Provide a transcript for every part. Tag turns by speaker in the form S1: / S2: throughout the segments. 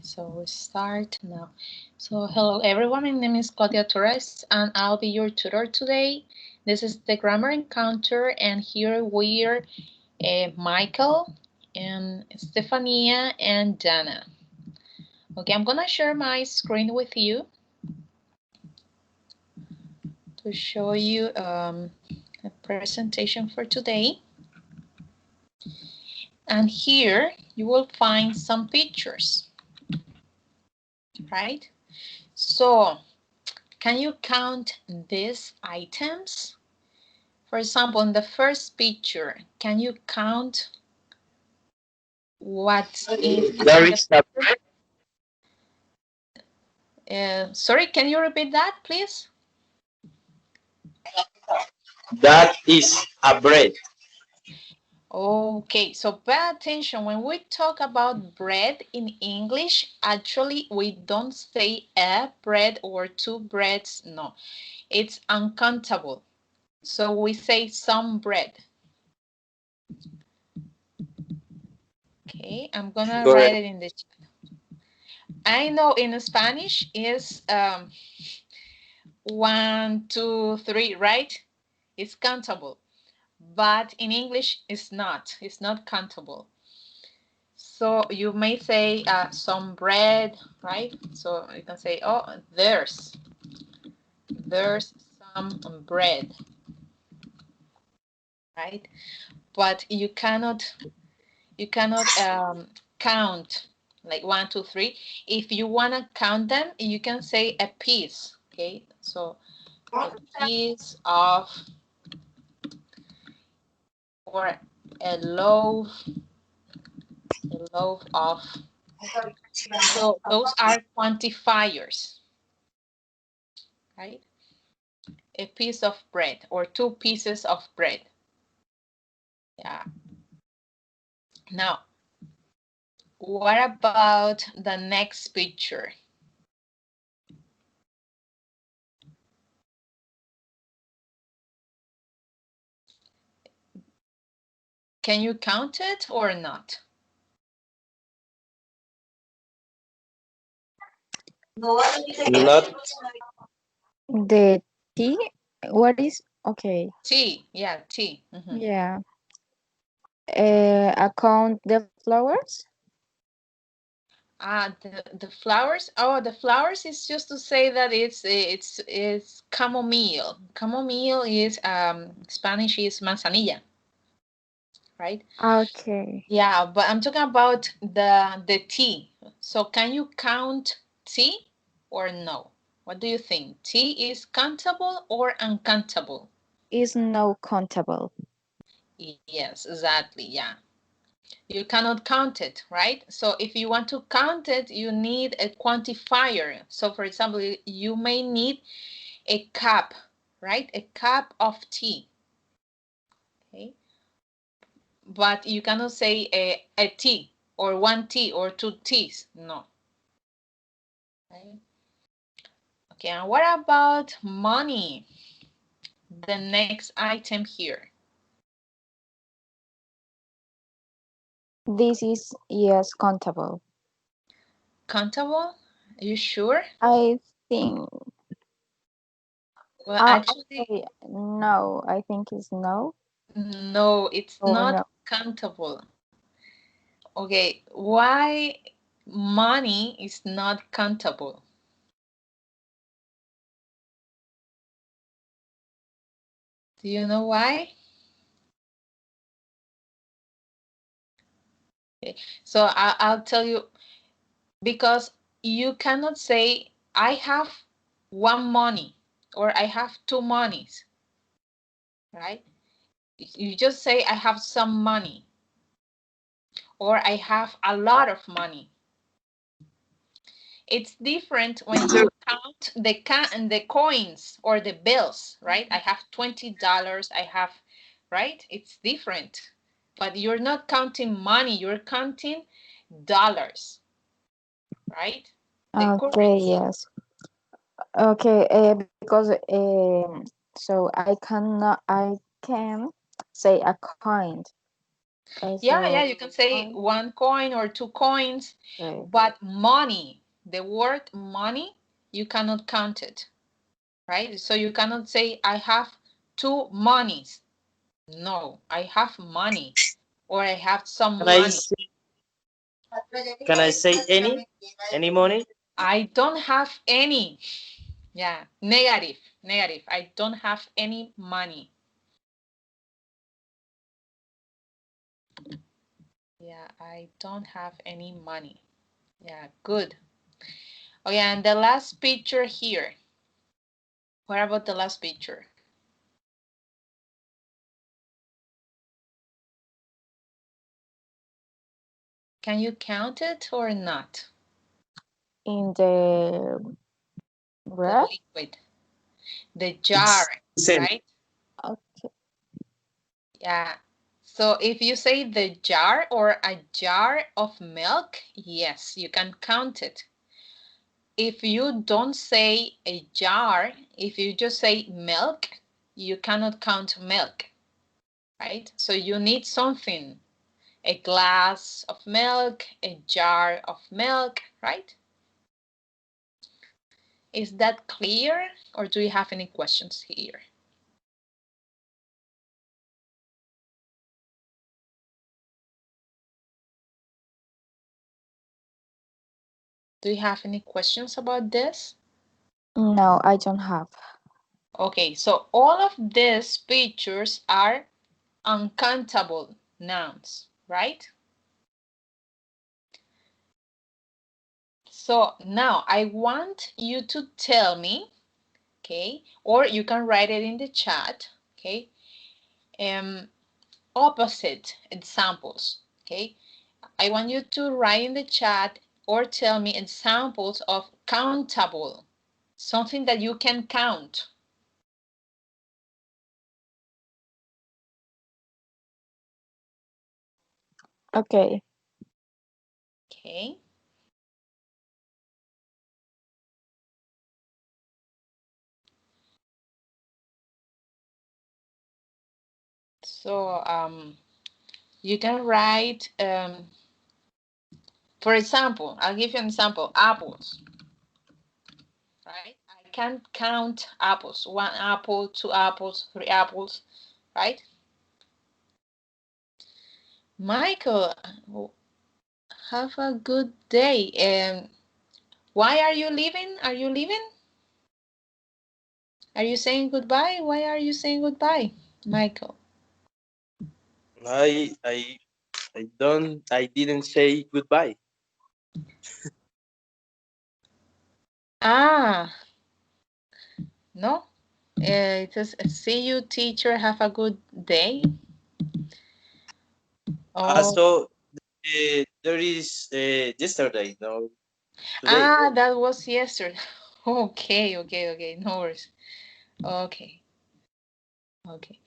S1: So we start now. So hello everyone, my name is Claudia Torres and I'll be your tutor today. This is the grammar encounter and here we're Michael and Stefania and Dana. Okay, I'm gonna share my screen with you to show you a presentation for today. And here you will find some pictures, right? So can you count these items? For example, in the first picture, can you count what's in
S2: There
S1: the
S2: is a
S1: picture? Sorry, can you repeat that, please?
S2: that is a bread.
S1: Okay, so pay attention. When we talk about bread in English, actually we don't say a bread or two breads. No, it's uncountable. So we say some bread. Okay, I'm gonna write
S2: Correct.
S1: it in the chat. I know in Spanish is 1, 2, 3, right? It's countable, but in English it's not. It's not countable. So you may say some bread, right? So you can say, oh, there's some bread, right? But you cannot count like 1, 2, 3. If you wanna count them, you can say a piece. Okay, so a piece of or a loaf of. So those are quantifiers, right? A piece of bread or two pieces of bread. Yeah. Now, what about the next picture? Can you count it or not?
S2: Not
S3: The tea? What is okay?
S1: T, yeah, T.
S3: Yeah. Account the flowers?
S1: The flowers. Oh, the flowers is just to say that it's chamomile. Chamomile is Spanish is manzanilla, right?
S3: Okay.
S1: Yeah, but I'm talking about the tea. So can you count tea or no? What do you think? Tea is countable or uncountable?
S3: Is no countable.
S1: Yes, exactly. Yeah. You cannot count it, right? So if you want to count it, you need a quantifier. So for example, you may need a cup, right? A cup of tea. Okay. But you cannot say a tea or one tea or two teas. No. Okay. Okay, and what about money? The next item here.
S3: This is yes countable.
S1: Countable? Are you sure?
S3: I think.
S1: Well, actually,
S3: Okay. No, I think it's no.
S1: no, it's
S3: Oh no.
S1: not countable. Okay, why money is not countable? Do you know why? Okay. So I'll tell you, because you cannot say I have one money or I have two monies, right? You just say I have some money or I have a lot of money. It's different when you count the coins or the bills, right? I have $20, I have, right? It's different. But you're not counting money, you're counting dollars, right? The
S3: Okay.
S1: currency.
S3: Yes. Okay. Because so I cannot. I can say a kind.
S1: Yeah,
S3: So,
S1: yeah, you can say
S3: one,
S1: 1 coin or 2 coins,
S3: okay.
S1: but money, the word money, you cannot count it, right? So you cannot say, I have two monies. No, I have money or I have
S2: Can
S1: some
S2: I
S1: money.
S2: say, can I say any money?
S1: I don't have any. Yeah, negative, negative. I don't have any money. Yeah, I don't have any money. Yeah, good. Okay, and the last picture here. What about the last picture? Can you count it or not?
S3: In the
S1: The
S3: red.
S1: liquid, the jar,
S2: It's same.
S1: right?
S3: Okay.
S1: Yeah. So if you say the jar or a jar of milk, yes, you can count it. If you don't say a jar, if you just say milk, you cannot count milk, right? So you need something, a glass of milk, a jar of milk, right? Is that clear or do you have any questions here? Do you have any questions about this?
S3: No, I don't have.
S1: Okay, so all of these pictures are uncountable nouns, right? So now I want you to tell me, okay, or you can write it in the chat, okay, um, opposite examples, okay? I want you to write in the chat or tell me examples of countable, something that you can count,
S3: Okay.
S1: okay? So you can write, for example, I'll give you an example, apples, right? I can't count apples, 1 apple, 2 apples, 3 apples, right? Michael, have a good day. Why are you leaving? Are you leaving? Are you saying goodbye? Why are you saying goodbye, Michael?
S2: I I I didn't say goodbye.
S1: Ah, no. It says, see you, teacher. Have a good day. Oh,
S2: So there is yesterday, no today.
S1: ah, that was yesterday. Okay, okay, okay. No worries. Okay, okay.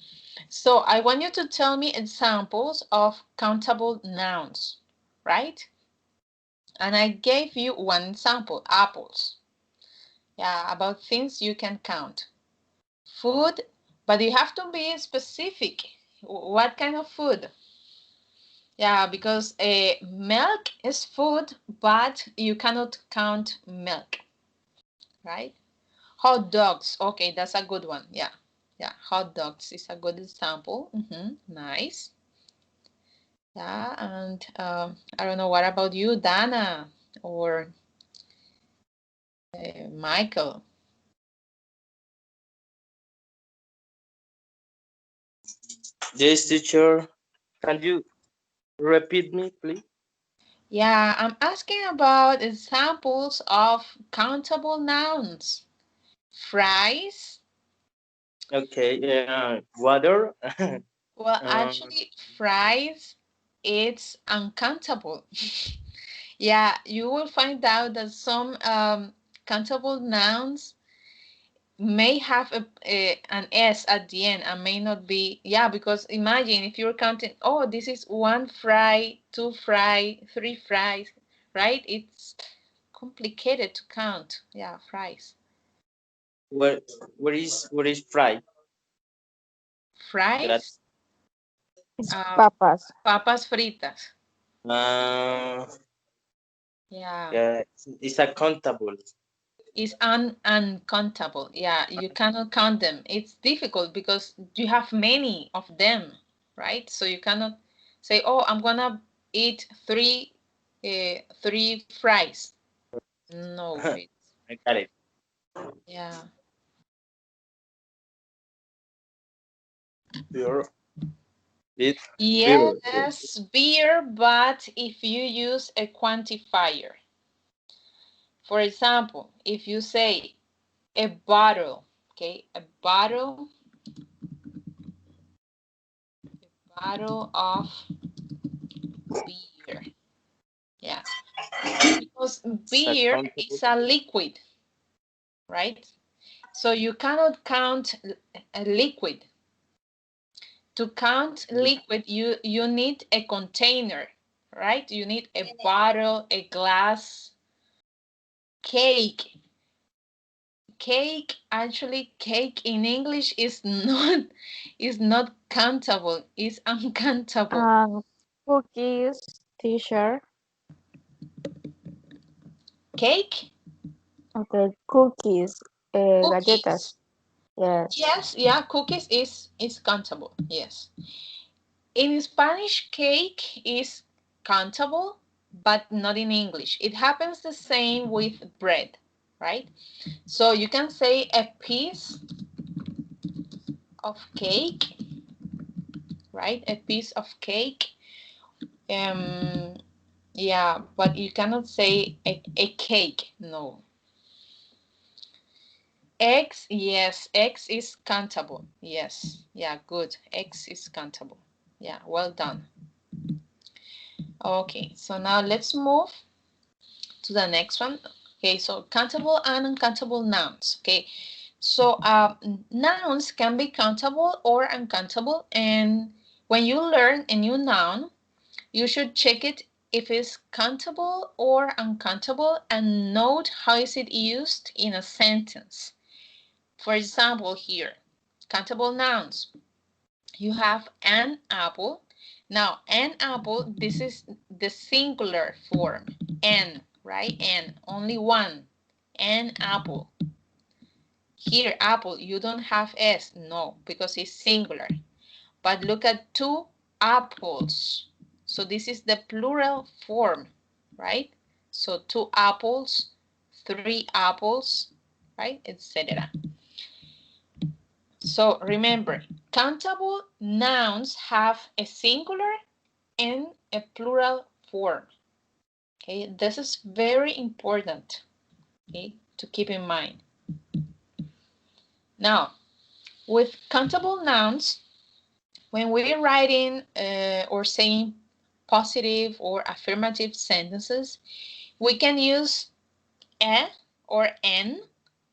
S1: So I want you to tell me examples of countable nouns, right? And I gave you one example, apples. Yeah, about things you can count. Food, but you have to be specific. What kind of food? Yeah, because milk is food, but you cannot count milk, right? Hot dogs. Okay, that's a good one. Yeah, yeah. Hot dogs is a good example. Nice. Yeah, and I don't know. What about you, Dana or Michael?
S2: Yes, teacher. Can you repeat me, please?
S1: Yeah, I'm asking about examples of countable nouns. Fries.
S2: Okay. Water.
S1: Well,
S2: um,
S1: actually, fries, it's uncountable. Yeah, you will find out that some countable nouns may have an S at the end and may not be, yeah, because imagine if you're counting, oh, this is 1 fry, 2 fry, 3 fries, right? It's complicated to count. Yeah, fries.
S2: where where is fry?
S1: Fries?
S2: Gracias.
S3: It's
S1: Uh,
S3: papas.
S1: papas fritas.
S2: Uh,
S1: Yeah.
S2: yeah, it's accountable.
S1: Is uncountable. Yeah, you cannot count them. It's difficult because you have many of them, right? So you cannot say, "Oh, I'm gonna eat three fries." No, it's
S2: I got it.
S1: yeah.
S2: Beer. It beer.
S1: Yes, beer, but if you use a quantifier. For example, if you say a bottle, okay, a bottle of beer. Yeah, because
S2: It's
S1: beer
S2: accountable.
S1: is a liquid, right? So you cannot count a liquid. To count liquid, you need a container, right? You need a bottle, a glass, cake. Cake, actually, cake in English is not countable, it's uncountable.
S3: Um, Cookies, teacher.
S1: Cake,
S3: Okay, cookies, galletas.
S1: cookies.
S3: Yes.
S1: Yes, yeah, cookies is countable. Yes. In Spanish, cake is countable, but not in English. It happens the same with bread, right? So you can say a piece of cake, right? A piece of cake. Um, yeah, but you cannot say a cake. No. Eggs, yes, eggs is countable. Yes, yeah, good. Eggs is countable. Yeah, well done. Okay, so now let's move to the next one. Okay, so countable and uncountable nouns. Okay, so nouns can be countable or uncountable, and when you learn a new noun, you should check it if it's countable or uncountable and note how is it used in a sentence. For example, here, countable nouns. You have an apple. Now, an apple, this is the singular form. An, right? An, only one. An apple. Here, apple, you don't have S. No, because it's singular. But look at two apples. So this is the plural form, right? So two apples, three apples, right? Etc. So remember, countable nouns have a singular and a plural form. Okay, this is very important, okay, to keep in mind. Now, with countable nouns, when we're writing or saying positive or affirmative sentences, we can use e or n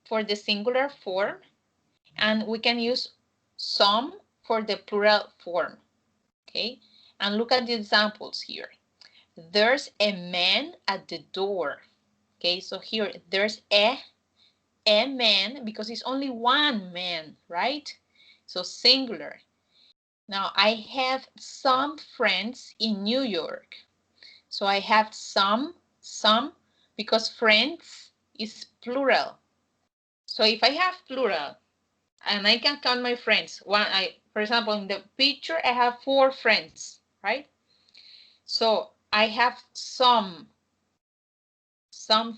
S1: for the singular form, and we can use some for the plural form. Okay, and look at the examples here. There's a man at the door. Okay, so here there's a man because it's only one man, right? So singular. Now I have some friends in New York. So I have some because friends is plural. So if I have plural and I can count my friends, for example, in the picture I have 4 friends, right? So I have some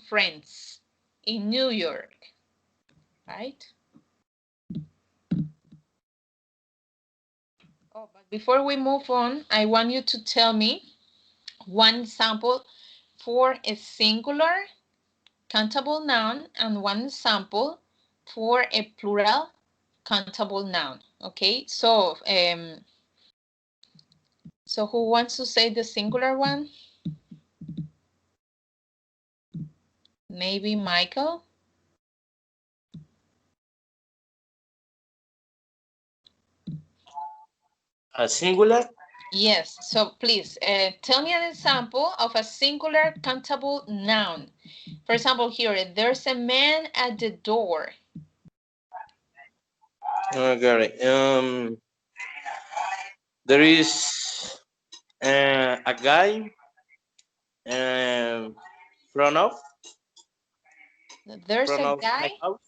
S1: friends in New York, right? Oh, but before we move on, I want you to tell me one example for a singular countable noun and one example for a plural countable noun. Okay, so who wants to say the singular one? Maybe Michael?
S2: A singular.
S1: Yes, so please tell me an example of a singular countable noun. For example, here, there's a man at the door.
S2: I got it. There is. A guy uh, front of
S1: There's
S2: front
S1: a
S2: of my
S1: guy
S2: house.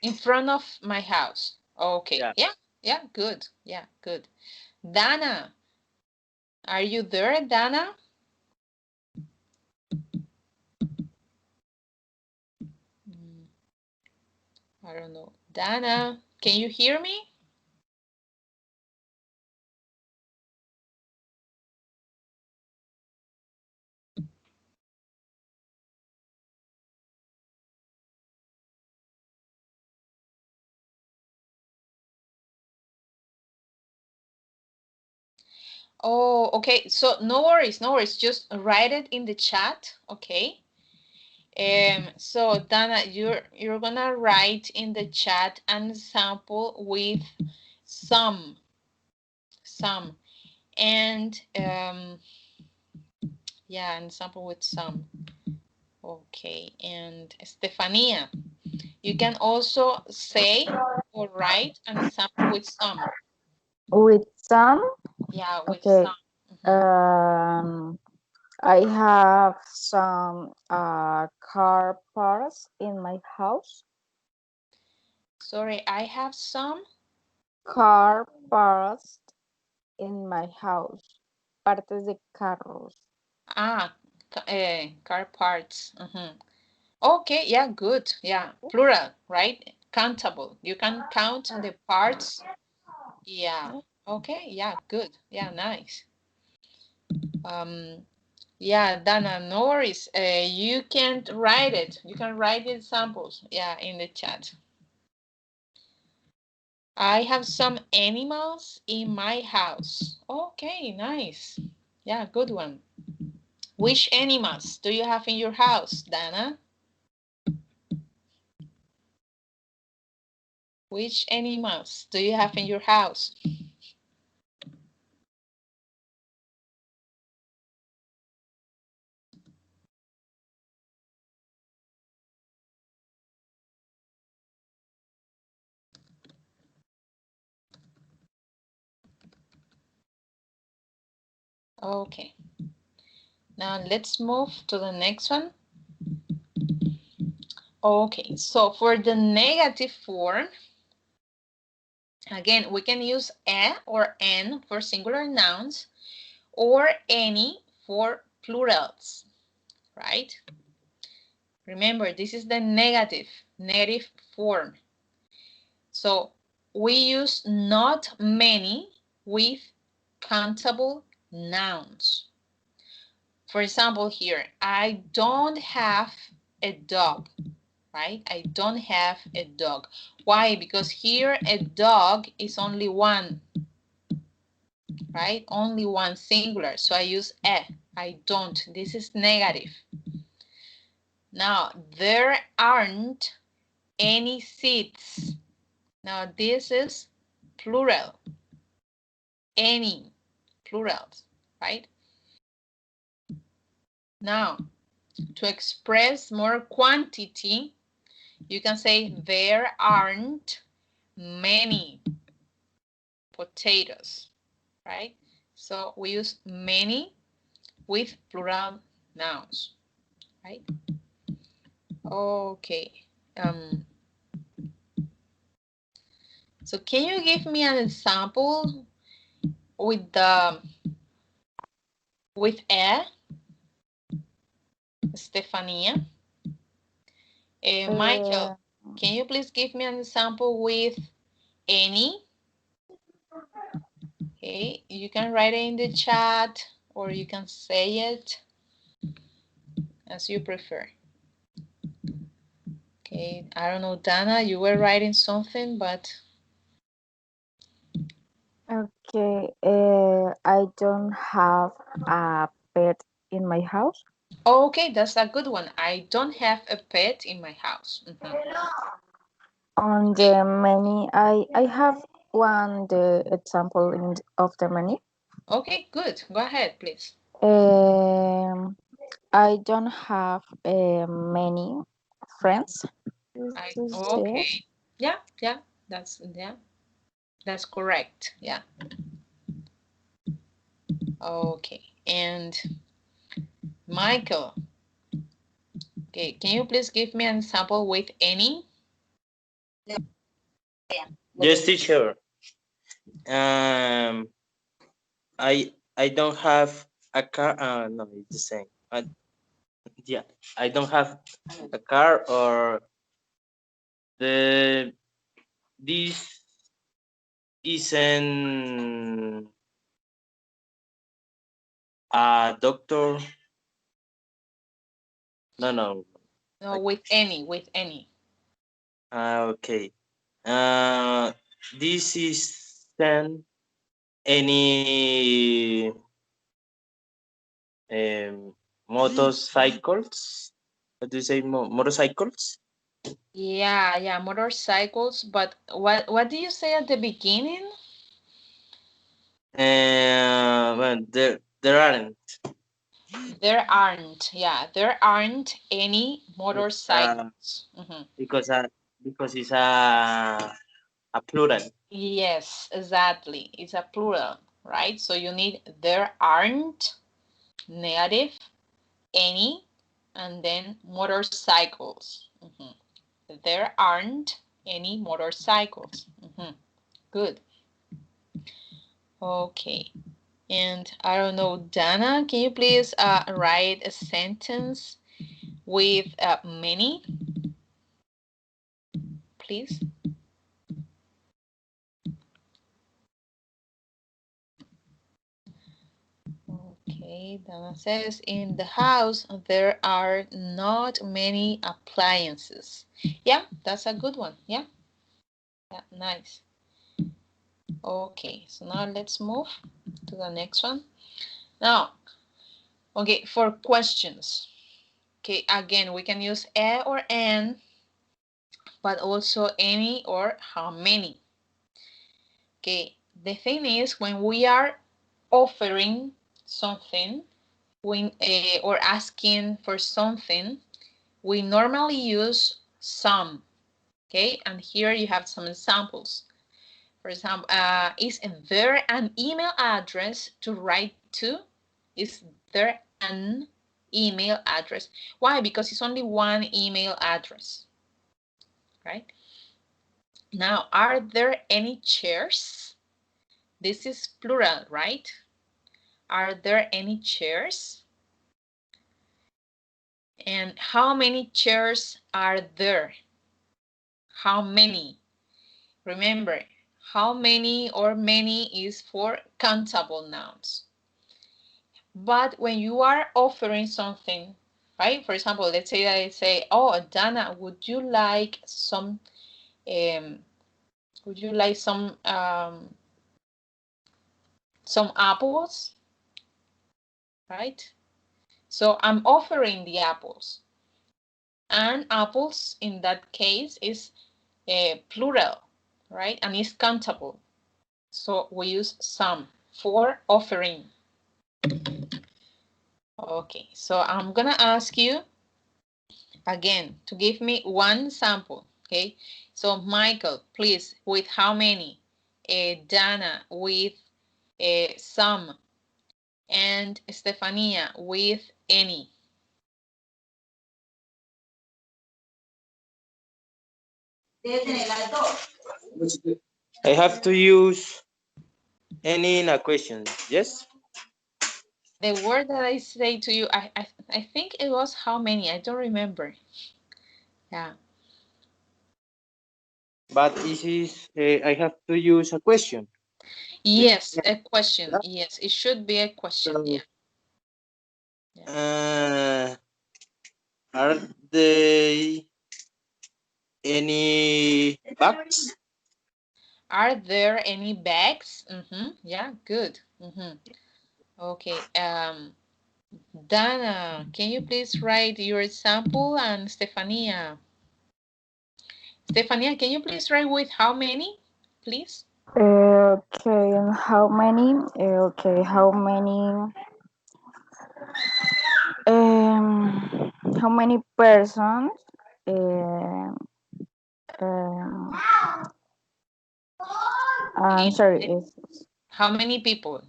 S1: in front of my house. Okay.
S2: Yeah.
S1: Yeah. Yeah. Good. Yeah. Good. Dana, are you there, Dana? Mm, I don't know. Dana, can you hear me? Oh, okay. So no worries, no worries. Just write it in the chat, okay? So Dana, you're gonna write in the chat an example with some, some, and yeah, an example with some. Okay, and Stefania, you can also say or write an example with some.
S3: With some,
S1: Yeah, with
S3: okay.
S1: some. Mhm.
S3: I have some car parts in my house.
S1: Sorry, I have some.
S3: Car parts in my house. Partes de carros.
S1: Ah, car parts. Okay, yeah, good. Yeah, plural, right? Countable. You can count the parts. Yeah. Okay, yeah, good. Yeah, nice. Um, yeah, Dana, no worries. You can write it. You can write the examples. Yeah, in the chat. I have some animals in my house. Okay, nice. Yeah, good one. Which animals do you have in your house, Dana? Which animals do you have in your house? Okay. Now let's move to the next one. Okay, so for the negative form, again, we can use a or n for singular nouns or any for plurals, right? Remember, this is the negative form. So we use not many with countable nouns. For example, here, I don't have a dog, right? I don't have a dog. Why? Because here a dog is only one, right? Only one singular. So I use a. I don't. This is negative. Now, there aren't any seats. Now, this is plural. Any, plurals, right? Now, to express more quantity, you can say there aren't many potatoes, right? So we use many with plural nouns, right? Okay. So can you give me an example with the with a, Stefania? Michael,
S3: Uh,
S1: can you please give me an example with any? Okay, you can write it in the chat or you can say it as you prefer. Okay, I don't know, Dana, you were writing something, but
S3: okay. I don't have a pet in my house.
S1: okay, that's a good one. I don't have a pet in my house.
S3: On the menu, I have one the example of the menu.
S1: Okay, good. Go ahead, please.
S3: Um, I don't have many friends.
S1: I
S3: This is it.
S1: okay. Yeah, that's correct. Yeah. Okay. And Michael, okay, can you please give me an example with any?
S2: Yes, teacher. Um, I don't have a car. No, it's the same. Yeah, I don't have a car, or the this isn't a doctor. No, no.
S1: No,
S2: Like,
S1: with any, with any.
S2: okay. Uh, this isn't any motorcycles. What do you say? Motorcycles?
S1: Yeah, yeah, motorcycles. But what do you say at the beginning?
S2: Well, there aren't.
S1: There aren't. Yeah, there aren't any
S2: Uh,
S1: motorcycles.
S2: because because it's a plural.
S1: Yes, exactly. It's a plural, right? So you need there aren't, negative, any, and then motorcycles. There aren't any motorcycles. Good. Okay. And I don't know, Dana, can you please write a sentence with many, please? Okay, Dana says, in the house there are not many appliances. Yeah, that's a good one. Yeah, yeah, nice. Okay, so now let's move to the next one. Now, okay, for questions. Okay, again, we can use a or an, but also any or how many. Okay, the thing is when we are offering something or asking for something, we normally use some. Okay, and here you have some examples. For example, is there an email address to write to? Is there an email address? Why? Because it's only one email address, right? Now, are there any chairs? This is plural, right? Are there any chairs? And how many chairs are there? How many? Remember, how many or many is for countable nouns. But when you are offering something, right? For example, let's say I say, oh, Dana, um, would you like some apples, right? So I'm offering the apples. And apples in that case is plural, right? And it's countable. So we use some for offering. Okay, so I'm gonna ask you again to give me one sample. Okay, so Michael, please, with how many? Dana, with some, and Stefania, with any.
S2: I have to use any in a question. Yes,
S1: The word that I say to you, I think it was how many? I don't remember. Yeah.
S2: but this is I have to use a question.
S1: Yes, a question. Yes, it should be a question.
S2: So,
S1: Yeah. Yeah.
S2: are they any bugs?
S1: Are there any bags? Yeah, good. Okay. Dana, can you please write your example? And Stefania, can you please write with how many, please?
S3: Okay, and how many? Okay, how many persons? Um, um, I'm
S1: In
S3: sorry. Is
S1: how many people?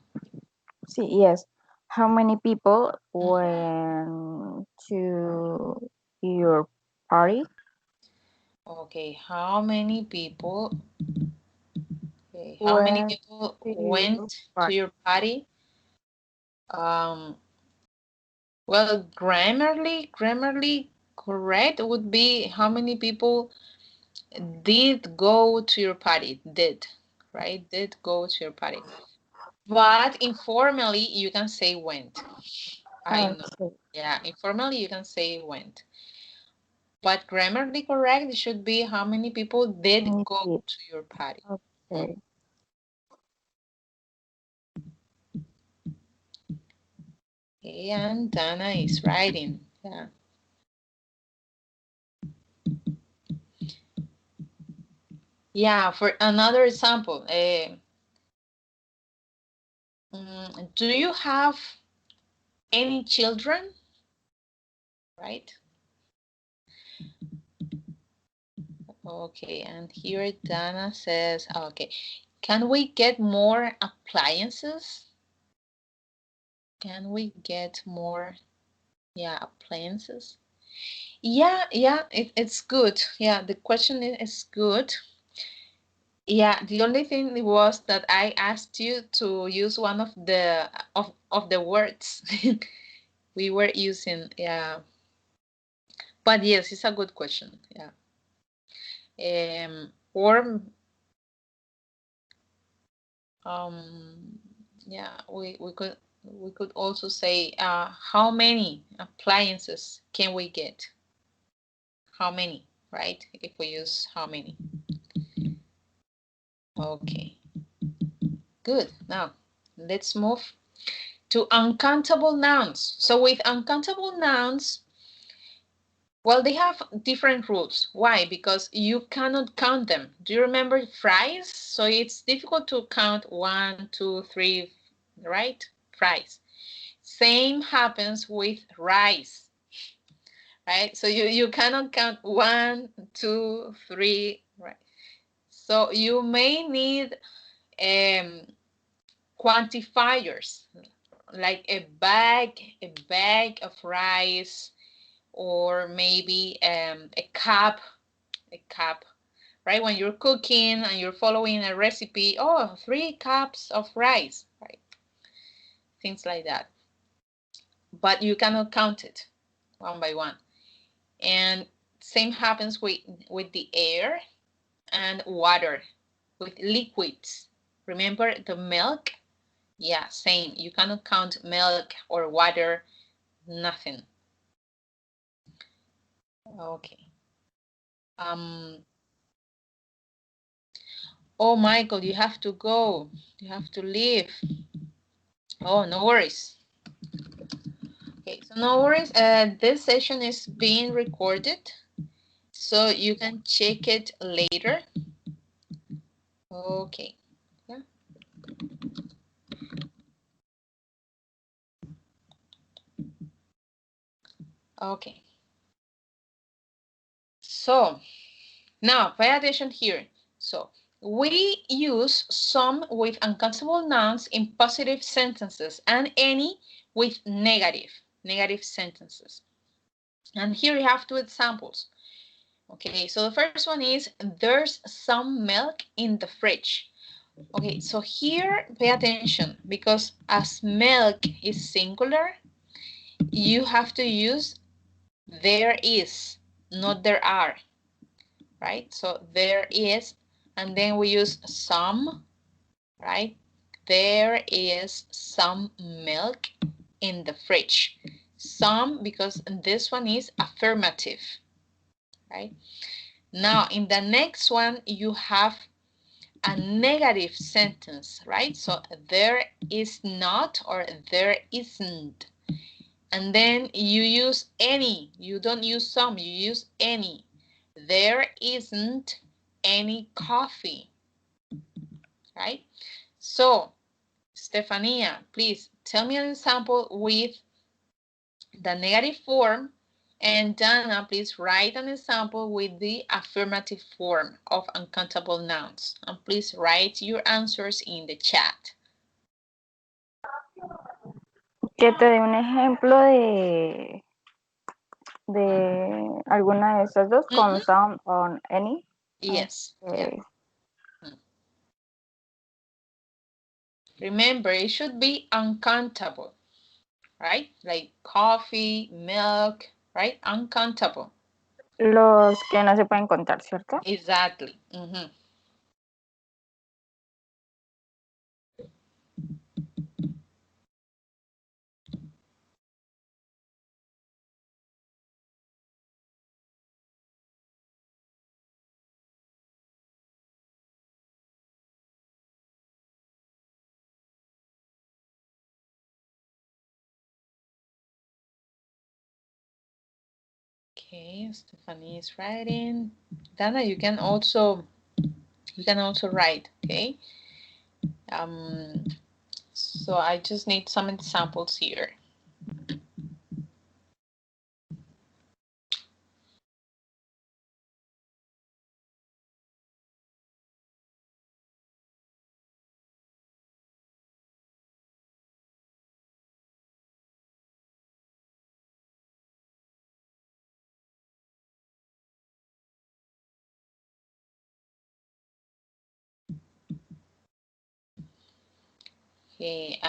S3: See, yes. How many people
S1: Mm.
S3: went to your party?
S1: Okay, how many people? Okay, how many
S3: Went
S1: people
S3: to your
S1: went to
S3: party.
S1: your party? Um, well, grammarly correct would be how many people did go to your party? Did, right? Did go to your party. But informally, you can say went. I know.
S3: Okay.
S1: Yeah, informally, you can say went. But grammarly correct, it should be how many people did go
S3: Indeed.
S1: to your party. Mm.
S3: Okay.
S1: Okay, and Dana is writing. Yeah. Yeah, for another example, do you have any children? Right? Okay, and here Dana says, okay, can we get more appliances? Can we get more, yeah, appliances? Yeah, it's good. Yeah, the question is good. Yeah, the only thing was that I asked you to use one of the words we were using. Yeah, but yes, it's a good question. Yeah. Or yeah, we could also say how many appliances can we get? How many, right? If we use how many. Okay, good. Now let's move to uncountable nouns. So with uncountable nouns, well, they have different rules. Why? Because you cannot count them. Do you remember fries? So it's difficult to count 1, 2, 3, right? Fries. Same happens with rice, right? So you cannot count 1, 2, 3, right? So you may need um, quantifiers like a bag of rice, or maybe a cup, right? When you're cooking and you're following a recipe, oh, 3 cups of rice, right? Things like that. But you cannot count it one by one. And same happens with the air and water, with liquids. Remember the milk? Yeah, same. You cannot count milk or water, nothing. Okay. Um, oh, Michael, you have to go. You have to leave. Oh, no worries. Okay, so no worries. This session is being recorded, so you can check it later. Okay. Yeah. Okay. So now pay attention here. So we use some with uncountable nouns in positive sentences and any with negative sentences. And here we have 2 examples. Okay, so the first one is there's some milk in the fridge. Okay, so here pay attention, because as milk is singular, you have to use there is, not there are, right? So there is, and then we use some, right? There is some milk in the fridge. Some, because this one is affirmative, right? Now, in the next one, you have a negative sentence, right? So there is not, or there isn't. And then you use any. You don't use some, you use any. There isn't any coffee, right? So, Stefania, please tell me an example with the negative form, and Dana, please write an example with the affirmative form of uncountable nouns. And please write your answers in the chat.
S3: Que te dé un ejemplo de alguna de esas dos, con some, on, any.
S1: Yes. Yeah.
S3: Okay.
S1: Remember, it should be uncountable, right? Like coffee, milk, right? Uncountable.
S3: Los que no se pueden contar, ¿cierto?
S1: Exactly. Okay, Stephanie is writing. Dana, you can also write. Okay. So I just need some examples here. Okay.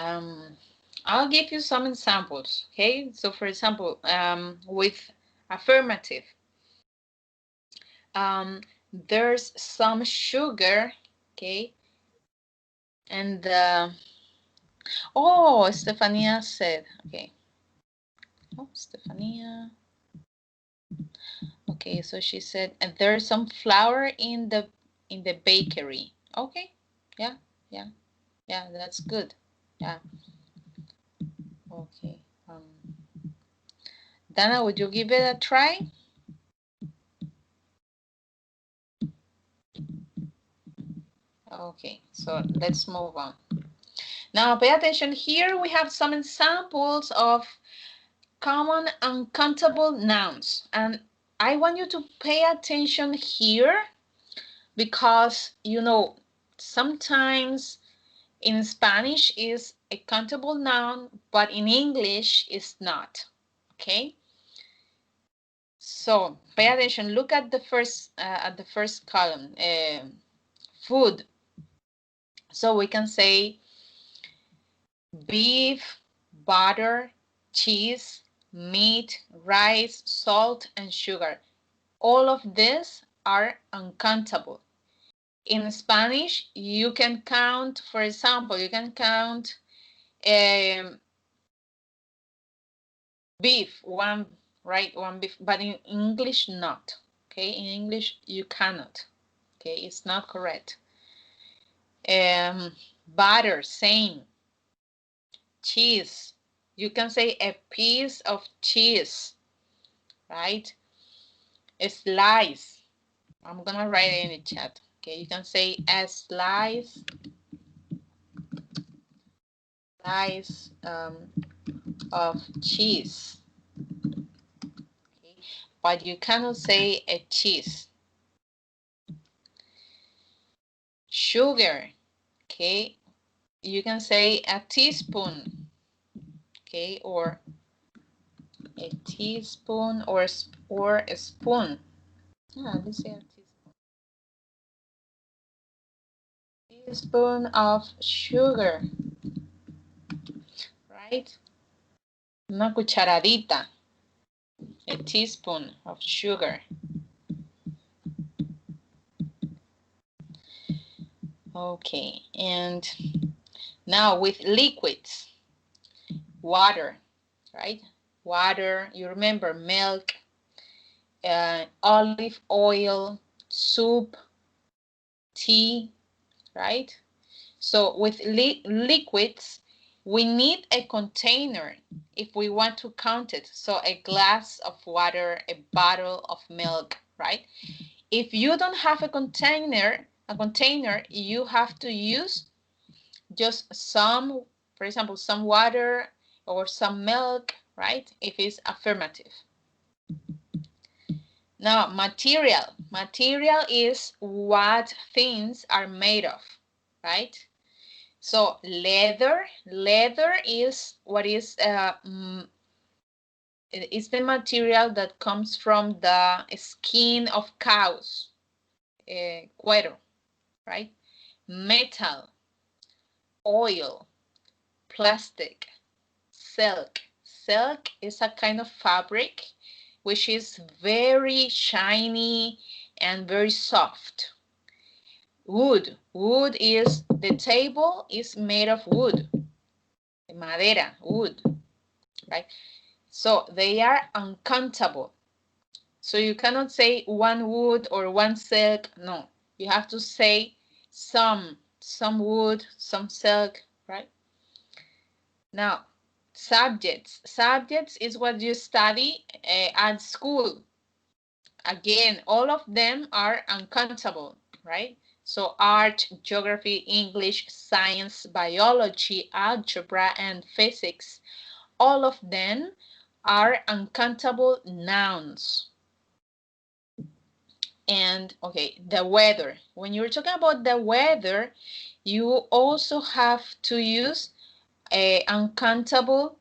S1: I'll give you some examples. Okay. So for example, with affirmative, there's some sugar. Okay. And oh, Stefania said, okay. Oh, Stefania. Okay, so she said, and there's some flour in the bakery. Okay, yeah, yeah, yeah, that's good. Yeah. Okay. Dana, would you give it a try? Okay, so let's move on. Now pay attention here. We have some examples of common uncountable nouns, and I want you to pay attention here because sometimes in Spanish is a countable noun, but in English is not. Okay, so pay attention. Look at the first column, food. So we can say beef, butter, cheese, meat, rice, salt, and sugar. All of these are uncountable. In Spanish, you can count, for example, you can count beef, one beef, but in English, not. Okay, in English, you cannot. Okay, it's not correct. Butter, same. Cheese, you can say a piece of cheese, right? A slice. I'm gonna write it in the chat. Okay, you can say a slice of cheese. Okay, but you cannot say a cheese. Sugar. Okay, you can say a teaspoon. Okay, or a teaspoon or a spoon. Yeah, let's say a teaspoon of sugar, right? Una cucharadita, a teaspoon of sugar. Okay, and now with liquids, water, right? Water, you remember milk, olive oil, soup, tea, right? So with liquids, we need a container if we want to count it. So a glass of water, a bottle of milk, right? If you don't have a container, you have to use just some, for example, some water or some milk, right? If it's affirmative. Now, material. Material is what things are made of, right? So leather is what is it's the material that comes from the skin of cows, cuero, right? Metal, oil, plastic, silk. Silk is a kind of fabric which is very shiny and very soft. Wood. Wood is, the table is made of wood. Madera, wood, right? So they are uncountable. So you cannot say one wood or one silk. No, you have to say some wood, some silk, right? Now, subjects. Subjects is what you study at school. Again, all of them are uncountable, right? So art, geography, English, science, biology, algebra, and physics, all of them are uncountable nouns. And okay, the weather. When you're talking about the weather, you also have to use uncountable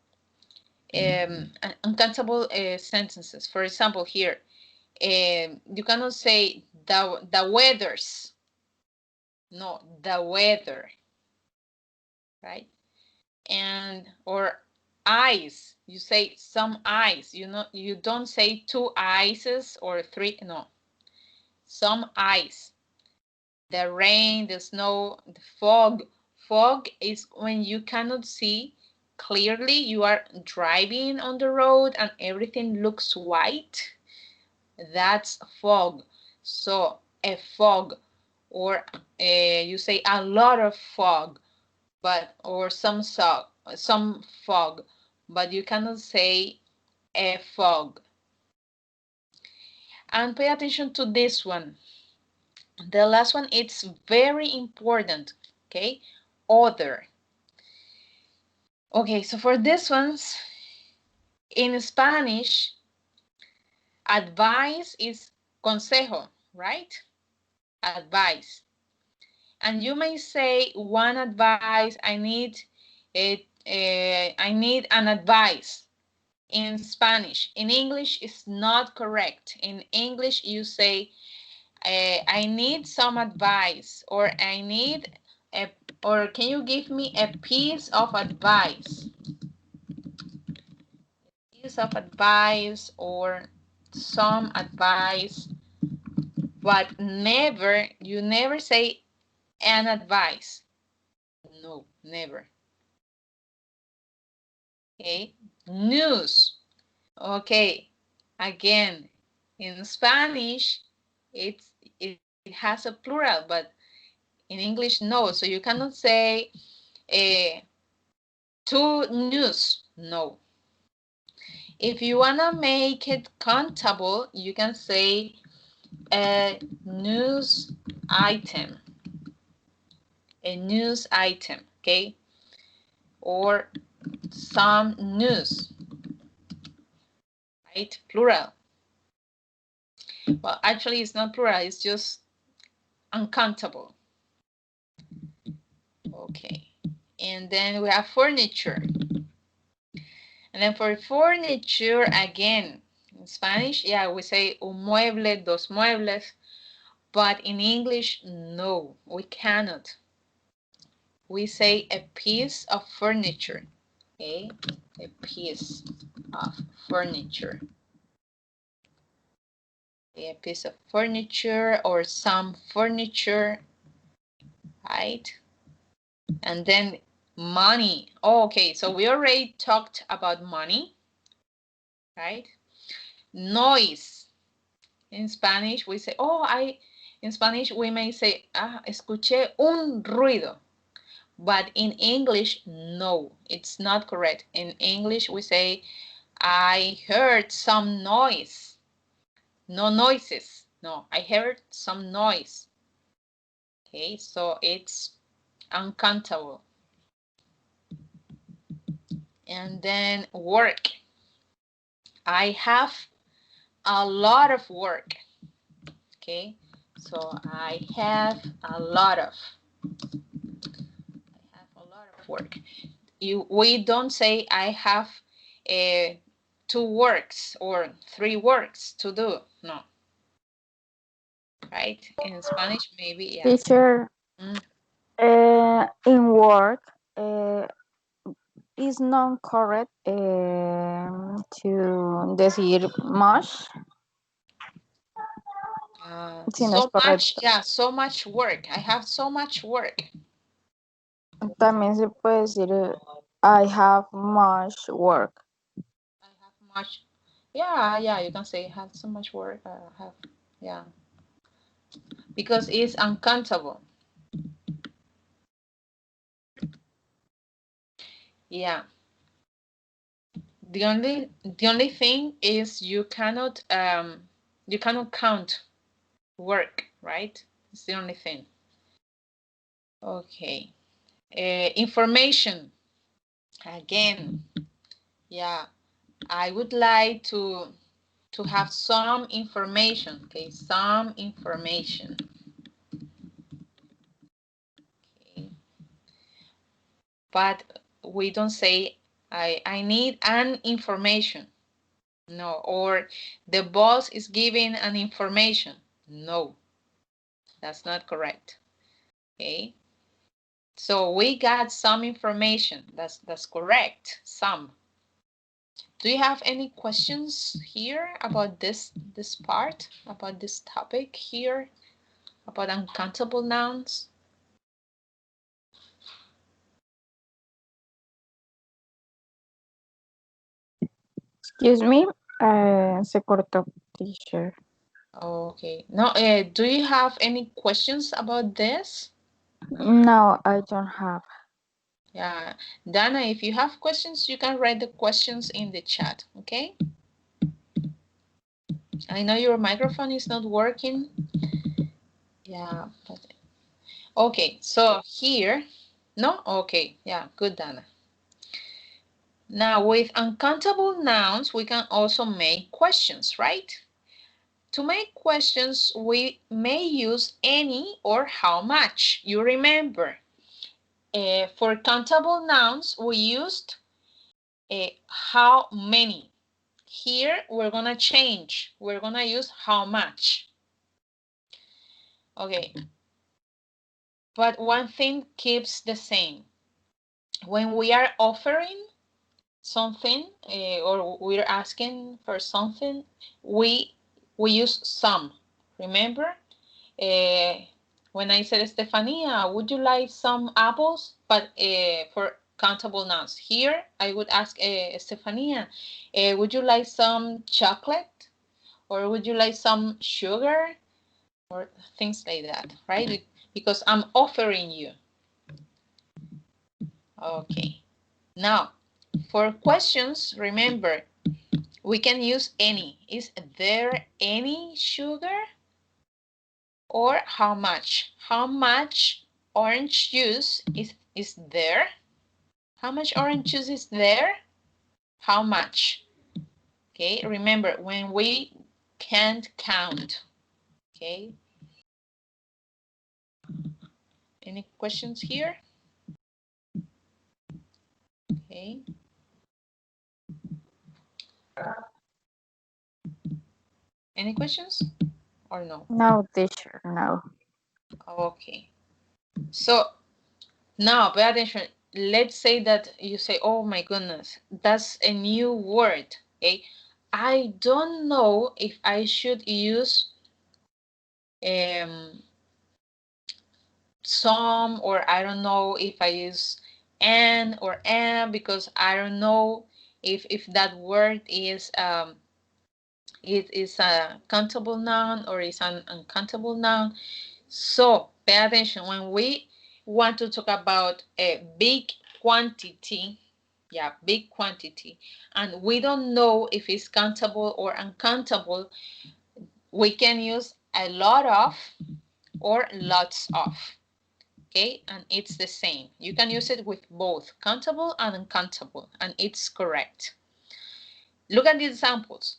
S1: uncountable sentences. For example, here, you cannot say the weathers. No, the weather, right? And or ice. You say some ice. You know, you don't say two ices or three. No, some ice. The rain, the snow, the fog. Fog is when you cannot see clearly. You are driving on the road and everything looks white. That's fog. So a fog, or you say a lot of fog, but or some fog, but you cannot say a fog. And pay attention to this one. The last one, it's very important. Okay, other. Okay, so for this ones, in Spanish, advice is consejo, right? Advice. And you may say one advice, I need it, I need an advice in Spanish. In English, it's not correct. In English, you say, I need some advice, or I need a, or can you give me a piece of advice? Piece of advice or some advice, but never, you never say an advice. No, never. Okay, news. Okay, again, in Spanish, it has a plural, but in English, no. So you cannot say uh, to news. No. If you wanna make it countable, you can say a news item. A news item, okay? Or some news, right? Plural. Well, actually, it's not plural, it's just uncountable. Okay. And then we have furniture. And then for furniture, again, in Spanish, yeah, we say un mueble, dos muebles. But in English, no, we cannot. We say a piece of furniture. Okay, a piece of furniture. A piece of furniture or some furniture, right? And then money. Oh, okay, so we already talked about money, right? Noise. In Spanish, we say, in Spanish, we may say, escuché un ruido. But in English, no, it's not correct. In English, we say, I heard some noise. No noises. No, I heard some noise. Okay, so it's uncountable. And then work. I have a lot of work. Okay, so I have a lot of. work. We don't say I have 2 works or 3 works to do. No, right? In Spanish, maybe, yeah.
S3: Teacher,
S1: Mm.
S3: in work, is not correct to decir much. Si no es
S1: So much,
S3: correcto.
S1: yeah, so much work. I have so much work.
S3: También se puede decir I have much work.
S1: I have much. Yeah, yeah, you can say I have so much work. I have, yeah, because it's uncountable. Yeah. The only thing is you cannot count work, right? It's the only thing. Okay. Information. Again, yeah. I would like to have some information. Okay, some information. Okay. But we don't say I need an information. No, or the boss is giving an information. No, that's not correct. Okay. So we got some information. That's correct. Some. Do you have any questions here about this part, about this topic here, about uncountable nouns?
S3: Excuse me, se cortó, teacher.
S1: Okay. No, do you have any questions about this?
S3: No, I don't have.
S1: Yeah, Dana, if you have questions, you can write the questions in the chat, okay? I know your microphone is not working. Yeah, but okay, so here, no? Okay, yeah, good, Dana. Now, with uncountable nouns, we can also make questions, right? To make questions, we may use any or how much. You remember, for countable nouns, we used how many. Here, we're going to change. We're going to use how much. Okay, but one thing keeps the same. When we are offering something or we're asking for something, we use some. Remember, uh, when I said, Estefania, would you like some apples? But for countable nouns, here I would ask Estefania, would you like some chocolate, or would you like some sugar, or things like that, right? Because I'm offering you. Okay, now for questions, remember, we can use any. Is there any sugar? Or how much? How much orange juice is there? How much orange juice is there? How much? Okay, remember, when we can't count. Okay, any questions here? Okay, any questions or no?
S3: No, teacher, no.
S1: Okay, so now pay attention. Let's say that you say, oh my goodness, that's a new word. Okay, I don't know if I should use um, some, or I don't know if I use an or am, because I don't know if that word is it is a countable noun or is an uncountable noun. So pay attention when we want to talk about a big quantity. Yeah, big quantity, and we don't know if it's countable or uncountable, we can use a lot of or lots of. Okay, and it's the same. You can use it with both countable and uncountable, and it's correct. Look at the examples.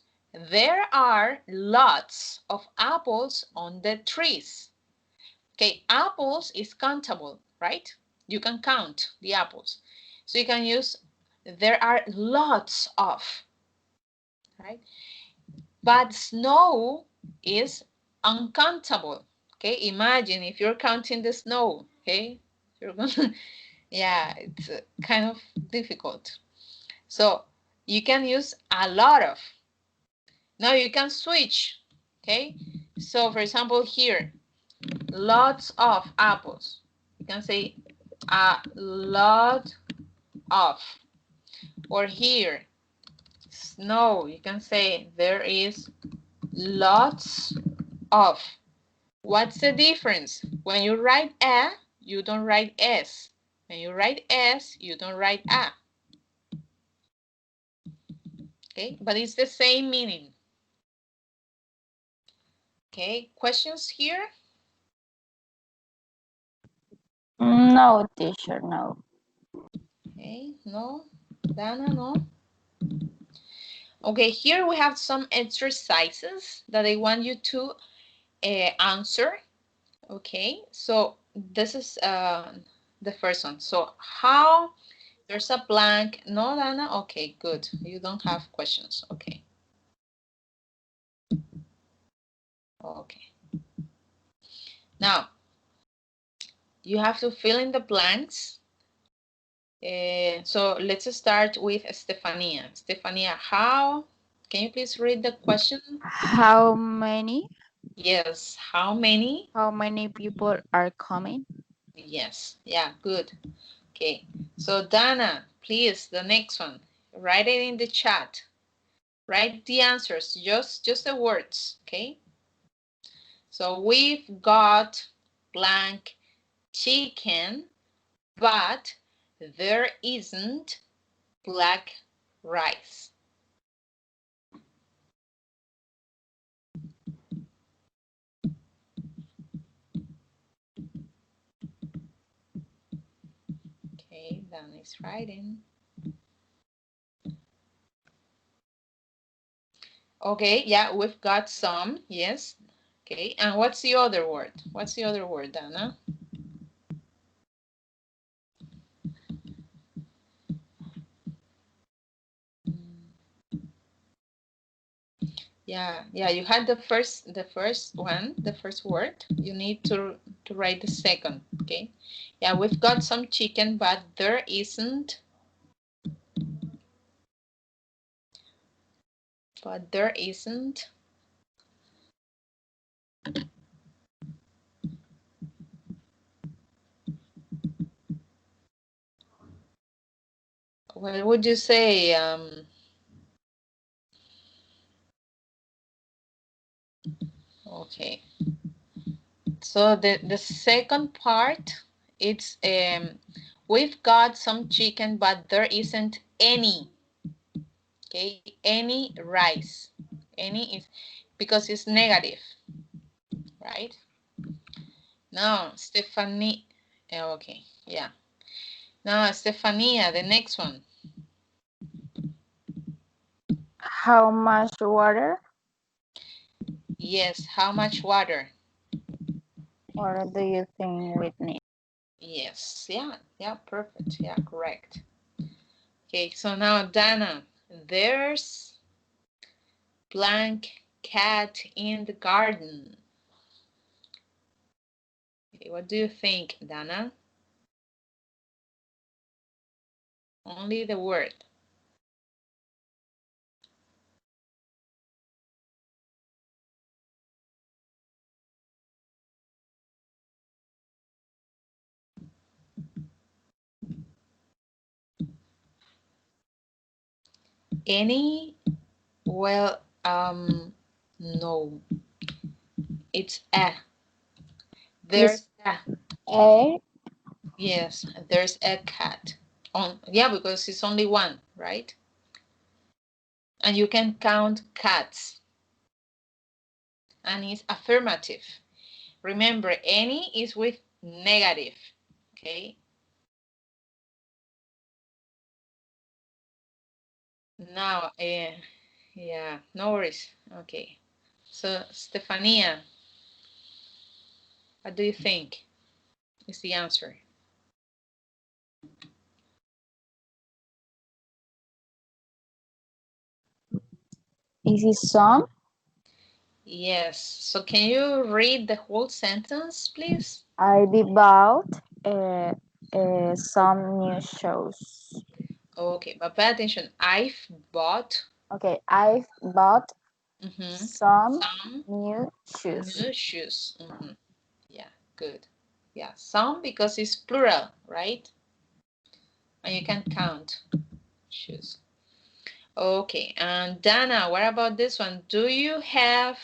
S1: There are lots of apples on the trees. Okay, apples is countable, right? You can count the apples. So you can use there are lots of, right? But snow is uncountable. Okay, imagine if you're counting the snow. Okay, you're gonna, yeah, it's kind of difficult. So you can use a lot of. Now you can switch. Okay, so for example, here, lots of apples. You can say a lot of. Or here, snow. You can say there is lots of. What's the difference? When you write a, you don't write s. When you write s, you don't write a. Okay, but it's the same meaning. Okay, questions here?
S3: No, teacher, no.
S1: Okay, no, Dana, no. Okay, here we have some exercises that I want you to answer. Okay, so this is the first one. So how, there's a blank. No, Dana? Okay, good. You don't have questions. Okay. Okay. Now, you have to fill in the blanks. So let's start with Stefania. Stefania, how, can you please read the question?
S3: How many?
S1: Yes, how many?
S3: How many people are coming?
S1: Yes, yeah, good. Okay, so Dana, please, the next one. Write it in the chat. Write the answers, just the words, okay? So we've got blank chicken, but there isn't black rice. Okay, Dan is writing. Okay, yeah, we've got some, yes. Okay, and what's the other word? What's the other word, Dana? Yeah, you had the first one, the first word. You need to write the second, okay? Yeah, we've got some chicken, but there isn't, but there isn't. What would you say? Okay. So the second part, it's we've got some chicken, but there isn't any. Okay, any rice. Any is because it's negative, right? Now, Stephanie. Okay, yeah. Now, Stefania, the next one.
S3: How much water?
S1: Yes, how much water?
S3: What do you think we need?
S1: Yes, yeah, perfect. Yeah, correct. Okay, so now Dana, there's blank cat in the garden. Okay, what do you think, Dana? Only the word. Any? Well, no. It's a.
S3: Is
S1: There's a.
S3: A
S1: Yes, there's a cat. Yeah, because it's only one, right? And you can count cats. And it's affirmative. Remember, any is with negative. Okay. Now, yeah, no worries. Okay. So, Stefania, what do you think is the answer?
S3: Is it some?
S1: Yes. So can you read the whole sentence, please?
S3: I bought some new shoes.
S1: Okay, but pay attention. I've bought
S3: Okay, I bought some
S1: some
S3: new shoes.
S1: new shoes. Yeah, good. Yeah, some because it's plural, right? And you can count shoes. Okay, and Dana, what about this one? Do you have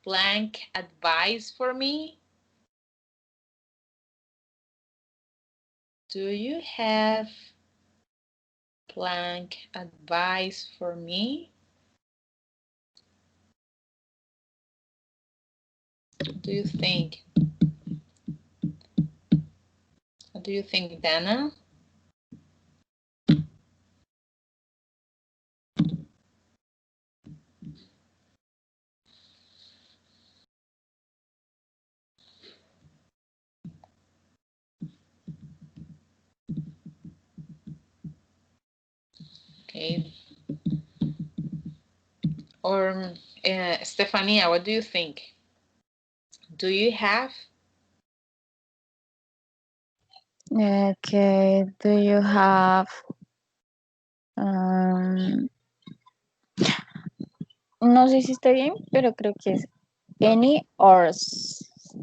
S1: blank advice for me? Do you have blank advice for me? Do you think? What do you think, Dana? Okay. Or Stefania, what do you think? Do you have?
S3: Okay, do you have um, no sé si está bien, pero creo que es
S1: Okay.
S3: any or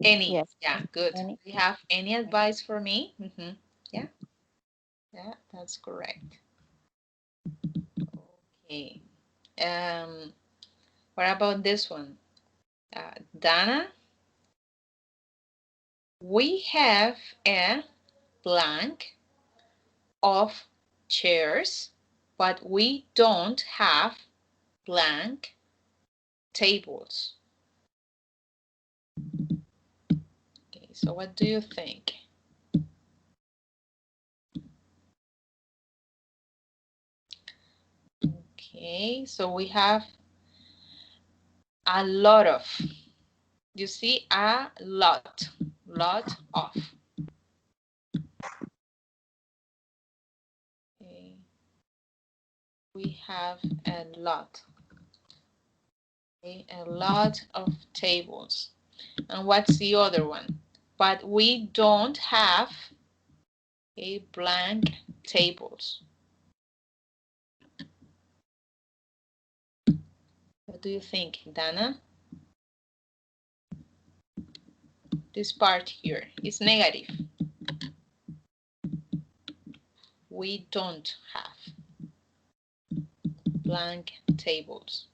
S1: Any?
S3: yes,
S1: Yeah, good.
S3: any.
S1: Do you have any advice for me? Yeah, yeah, that's correct. Okay. What about this one? Dana, we have a blank of chairs, but we don't have blank tables. Okay, so what do you think? Okay, so we have a lot of. You see, a lot of. Okay, we have a lot. Okay, a lot of tables. And what's the other one? But we don't have a blank tables. What do you think, Dana? This part here is negative. We don't have blank tables.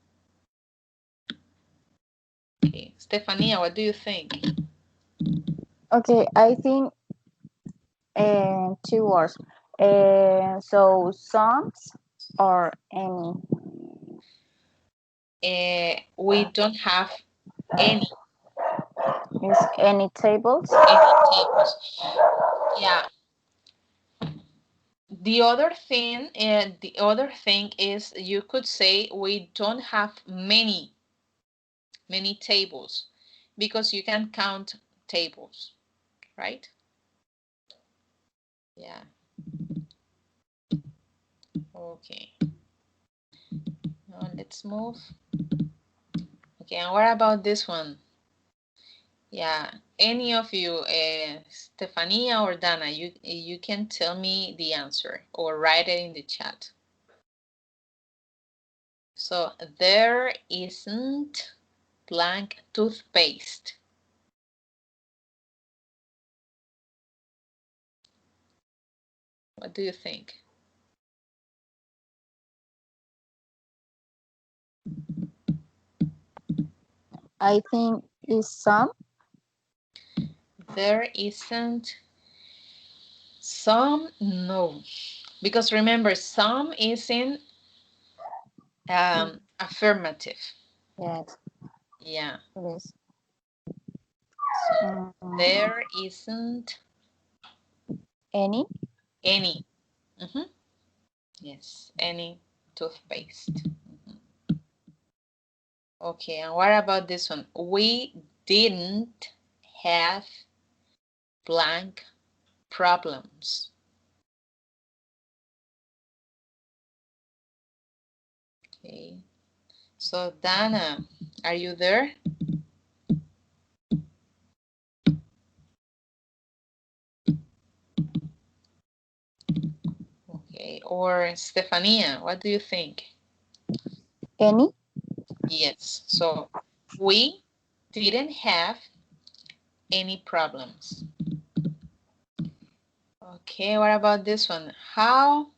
S1: Okay, Stefania, what do you think?
S3: Okay, I think two words. So some or any.
S1: We don't have any
S3: Is any tables?
S1: tables. Yeah. The other thing is you could say we don't have many tables because you can count tables, right? Yeah. Okay. Now let's move. Okay, and what about this one? Yeah, any of you, Stefania or Dana, you can tell me the answer or write it in the chat. So there isn't blank toothpaste. What do you think?
S3: I think is some.
S1: There isn't some, no, because remember, some is in affirmative.
S3: Yes,
S1: Yeah,
S3: it is.
S1: so
S3: Mm,
S1: there isn't
S3: any?
S1: any. Yes, any toothpaste. Okay, and what about this one? We didn't have blank problems. Okay. So Dana, are you there? Okay. Or Stefania, what do you think?
S3: Any?
S1: Yes. So we didn't have any problems. Okay, what about this one? How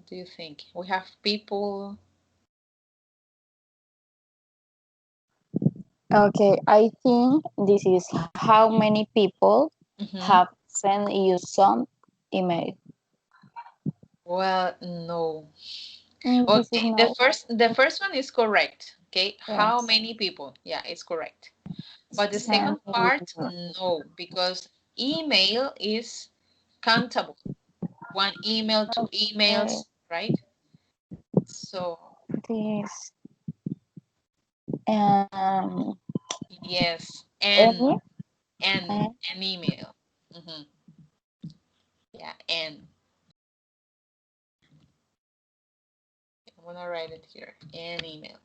S1: do you think? We have people.
S3: Okay, I think this is how many people
S1: Mhm.
S3: have sent you some email.
S1: Well, no.
S3: This is
S1: Okay, the
S3: no.
S1: first one is correct. Okay, how
S3: Yes.
S1: many people? Yeah, it's correct. But the
S3: And,
S1: second part, no, because email is countable. One email, two
S3: okay,
S1: emails, right? So
S3: this um
S1: yes,
S3: any
S1: and
S3: and
S1: an email. Hmm. Yeah, and I'm gonna write it here. An email.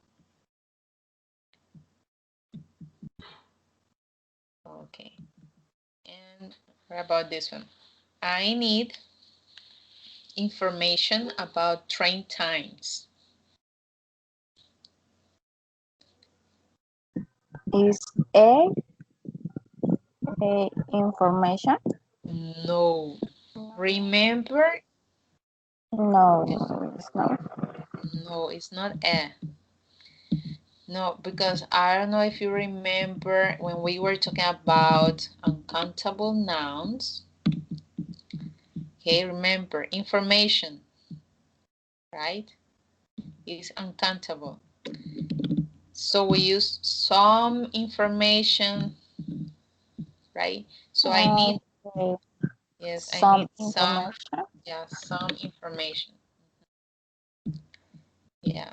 S1: Okay. And what about this one? I need information about train times.
S3: is a information.
S1: No. Remember?
S3: No, no, it's not.
S1: No, it's not a. No, because I don't know if you remember when we were talking about uncountable nouns. Okay, remember, information, right, is uncountable. So we use some information, right? So I need,
S3: Okay,
S1: yes, I
S3: some
S1: need some,
S3: information.
S1: yeah, some information. Yeah.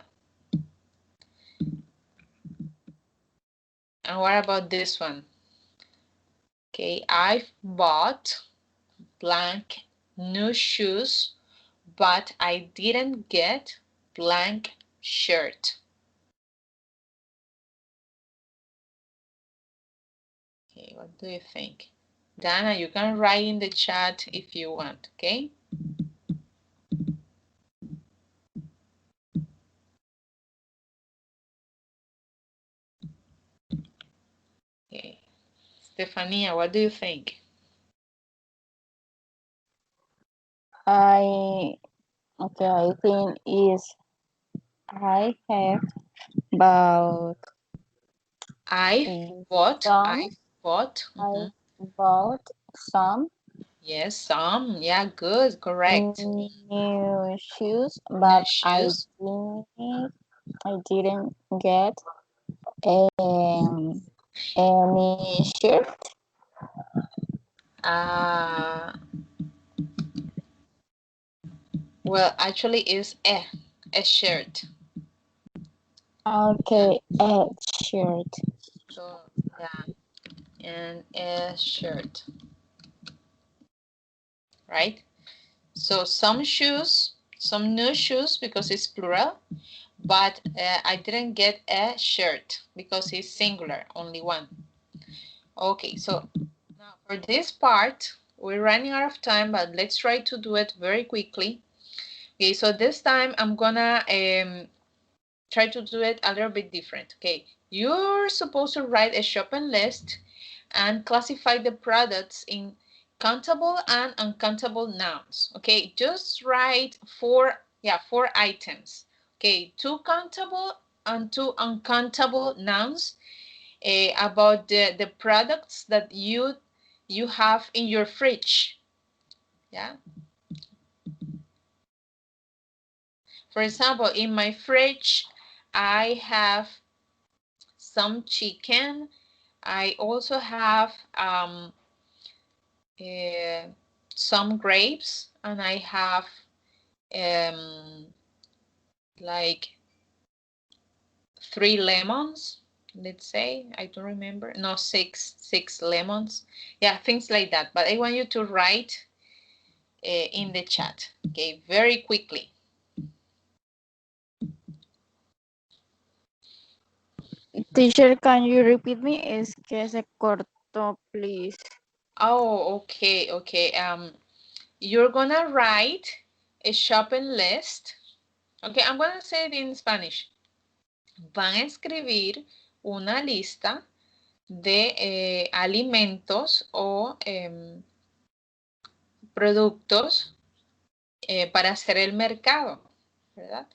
S1: And what about this one? Okay, I've bought blank new shoes, but I didn't get blank shirt. Okay, what do you think? Dana, you can write in the chat if you want, okay? Okay. Stefania, what do you think?
S3: I okay, I think is I have about
S1: I've bought,
S3: some.
S1: I've bought,
S3: I bought some
S1: yes, some, yeah, good, correct.
S3: new shoes,
S1: New
S3: but
S1: shoes.
S3: I didn't get um, any shirt.
S1: Uh, well, actually is a shirt. Yeah,
S3: Okay, a shirt.
S1: so, yeah, and a shirt, right? So some shoes, some new shoes because it's plural, but I didn't get a shirt because it's singular, only one. Okay, so now for this part, we're running out of time, but let's try to do it very quickly. Okay, so this time I'm gonna try to do it a little bit different. Okay, you're supposed to write a shopping list and classify the products in countable and uncountable nouns. Okay, just write four items. Okay, two countable and two uncountable nouns about the products that you have in your fridge. Yeah. For example, in my fridge, I have some chicken. I also have uh, some grapes, and I have um, like 3 lemons. Let's say I don't remember. No, six lemons. Yeah, things like that. But I want you to write in the chat. Okay, very quickly.
S3: Teacher, can you repeat me? Es que se cortó, please.
S1: Oh, okay, okay. You're gonna write a shopping list. Okay, I'm gonna say it in Spanish. Van a escribir una lista de alimentos o productos para hacer el mercado, ¿verdad?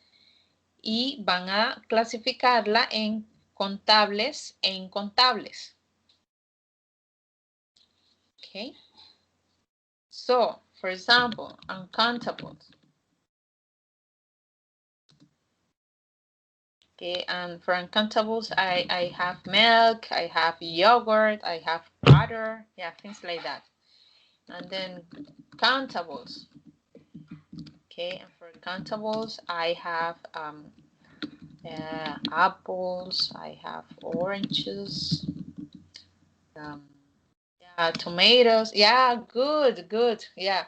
S1: Y van a clasificarla en contables e incontables. Okay. So, for example, uncountables. Okay, and for uncountables, I have milk, I have yogurt, I have butter, yeah, things like that. And then countables. Okay, and for countables, I have apples, I have oranges, um, yeah, tomatoes. Yeah, good, good. Yeah,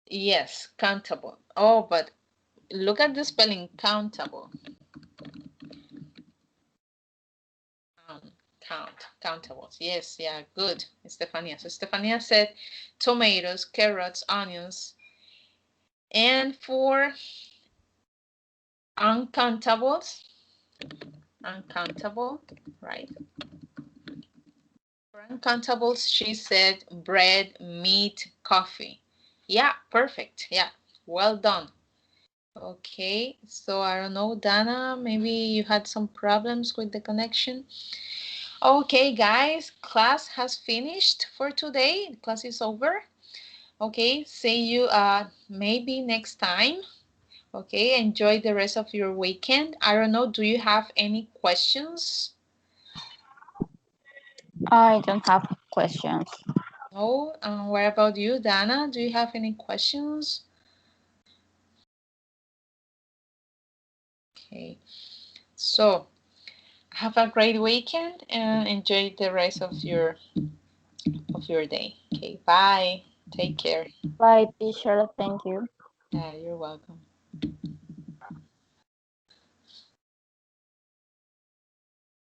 S1: yes, countable. Oh, but look at the spelling, countable. Countables. Yes, yeah, good, Estefania. So Estefania said tomatoes, carrots, onions. And for uncountables, uncountable, right? For uncountables, she said bread, meat, coffee. Yeah, perfect. Yeah, well done. Okay, so I don't know, Dana, maybe you had some problems with the connection. Okay, guys, class has finished for today. Class is over. Okay, see you maybe next time. Okay, enjoy the rest of your weekend. I don't know, do you have any questions?
S3: I don't have questions.
S1: No? What about you, Dana? Do you have any questions? Okay, so have a great weekend and enjoy the rest of your day. Okay, bye. Take care.
S3: Bye, teacher. Thank you.
S1: Yeah, you're welcome.